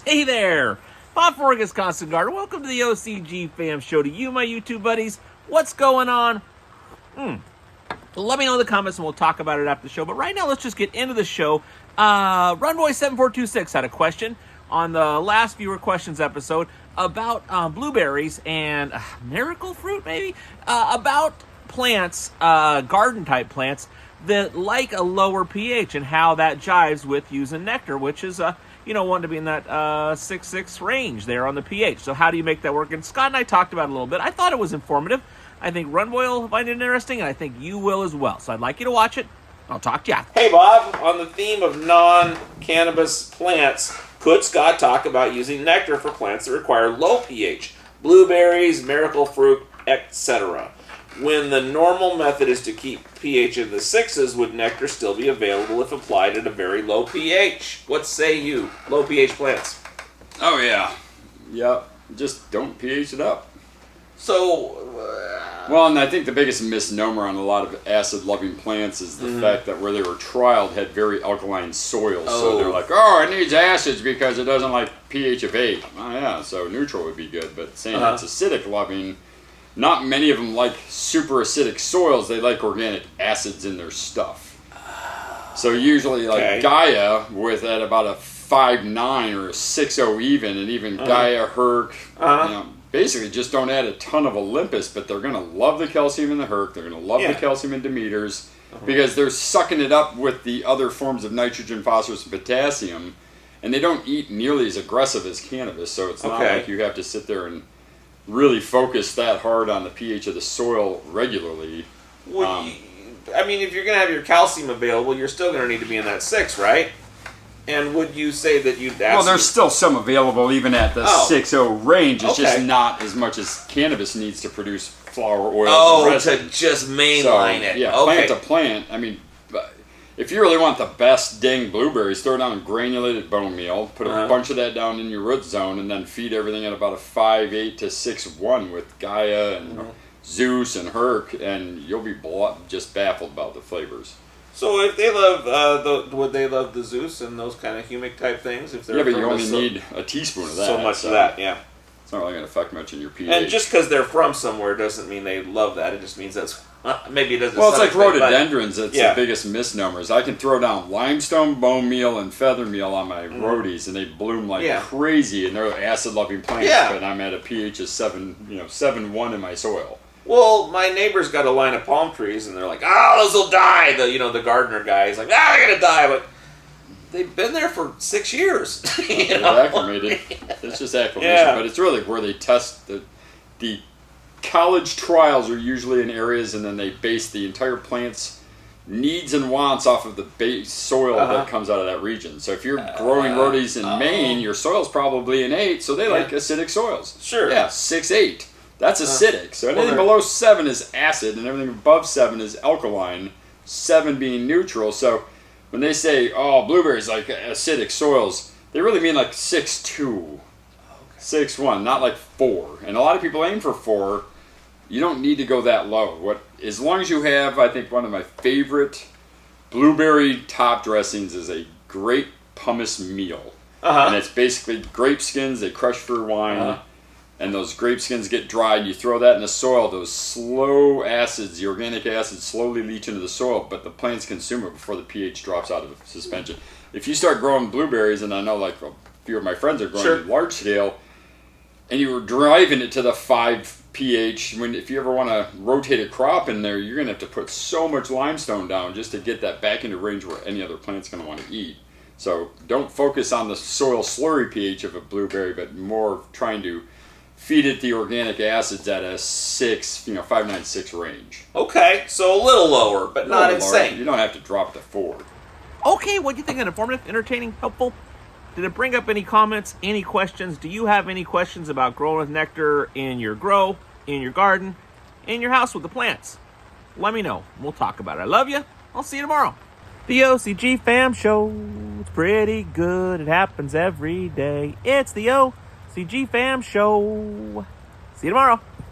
Hey there, Bob from Wisconsin Garden. Welcome to the OCG Fam Show. To you, my YouTube buddies, what's going on? Let me know in the comments and we'll talk about it after the show. But right now, let's just get into the show. Runboy7426 had a question on the last viewer questions episode about blueberries and miracle fruit, maybe? About plants, garden-type plants, that like a lower pH and how that jives with using Nectar, which is wanting to be in that 6.6 range there on the pH. So how do you make that work? And Scott and I talked about it a little bit. I thought it was informative. I think Runboy will find it interesting, and I think you will as well. So I'd like you to watch it. I'll talk to you after. Hey Bob, on the theme of non-cannabis plants, could Scott talk about using nectar for plants that require low pH? Blueberries, miracle fruit, etc. When the normal method is to keep pH in the 6s, would nectar still be available if applied at a very low pH? What say you? Low pH plants. Oh yeah. Yep. Just don't pH it up. So, well, and I think the biggest misnomer on a lot of acid-loving plants is the fact that where they were trialed had very alkaline soils. So they're like, oh, it needs acids because it doesn't like pH of 8. Oh yeah, so neutral would be good. But saying it's acidic-loving, not many of them like super acidic soils. They like organic acids in their stuff. So usually like Gaia with at about a 5.9 or a 6.0 even, and even Gaia, Herc, basically just don't add a ton of Olympus, but they're going to love the calcium in the Herc. They're going to love the calcium in Demeters because they're sucking it up with the other forms of nitrogen, phosphorus, and potassium, and they don't eat nearly as aggressive as cannabis, so it's not like you have to sit there and really focus that hard on the pH of the soil regularly. Well, if you're going to have your calcium available, you're still going to need to be in that 6, right? And would you say that you'd Well, there's still some available even at the 6.0 range. It's just not as much as cannabis needs to produce flower oil. To just mainline it. Yeah, plant to plant. I mean, if you really want the best dang blueberries, throw down granulated bone meal, put a bunch of that down in your root zone, and then feed everything at about a 5.8 to 6.1 with Gaia and Zeus and Herc, and you'll be just baffled about the flavors. So if they love, would they love the Zeus and those kind of humic type things? If they're but you only need a teaspoon of that. So much of that, It's not really going to affect much in your pH. And just because they're from somewhere doesn't mean they love that. It just means that's maybe it doesn't. Well, it's like rhododendrons. It's the biggest misnomers. I can throw down limestone, bone meal, and feather meal on my rhodies, and they bloom like crazy, and they're acid-loving plants. But I'm at a pH of 7.1 in my soil. Well, my neighbor's got a line of palm trees, and they're like, "Oh, those will die." The gardener guy, he's like, they're gonna die, but they've been there for 6 years. They're acclimated. It's just acclimation, but it's really where they test the college trials are usually in areas, and then they base the entire plant's needs and wants off of the base soil that comes out of that region. So if you're growing rhodies in Maine, your soil's probably an 8, so they like acidic soils. Sure. Yeah, 6.8. That's acidic. So anything below 7 is acid, and everything above 7 is alkaline, 7 being neutral. So when they say, blueberries like acidic soils, they really mean like 6.2, 6.1, not like 4. And a lot of people aim for 4. You don't need to go that low. As long as you have, I think one of my favorite blueberry top dressings is a grape pumice meal. And it's basically grape skins they crush for wine. And those grape skins get dried, you throw that in the soil, those slow acids, the organic acids, slowly leach into the soil, but the plants consume it before the pH drops out of suspension. If you start growing blueberries, and I know like a few of my friends are growing large scale, and you were driving it to the 5 pH, if you ever want to rotate a crop in there, you're going to have to put so much limestone down just to get that back into range where any other plant's going to want to eat. So don't focus on the soil slurry pH of a blueberry, but more trying to feed it the organic acids at a 6, 5.9, 6 range. Okay, so a little lower, but not insane. You don't have to drop to 4. Okay, what do you think? Informative, entertaining, helpful? Did it bring up any comments, any questions? Do you have any questions about growing with nectar in your grow, in your garden, in your house with the plants? Let me know. We'll talk about it. I love you. I'll see you tomorrow. The OCG Fam Show. It's pretty good. It happens every day. It's the OCG Fam Show. See you tomorrow.